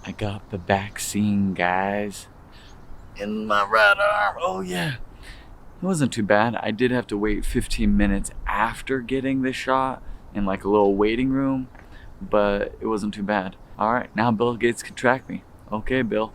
I got the vaccine, guys. In my right arm. Oh yeah. It wasn't too bad. I did have to wait 15 minutes after getting the shot in like a little waiting room, but it wasn't too bad. All right, now Bill Gates can track me. Okay, Bill.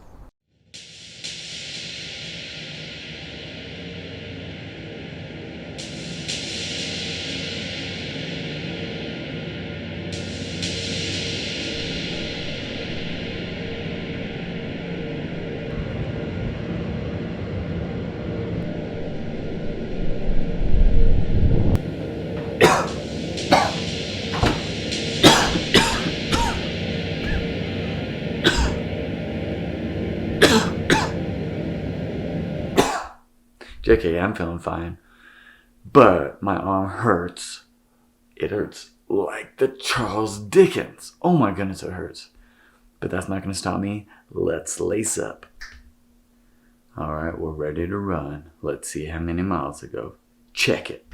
JK, I'm feeling fine, but my arm hurts. It hurts like the Charles Dickens. Oh my goodness, it hurts. But that's not gonna stop me. Let's lace up. All right, we're ready to run. Let's see how many miles to go. Check it.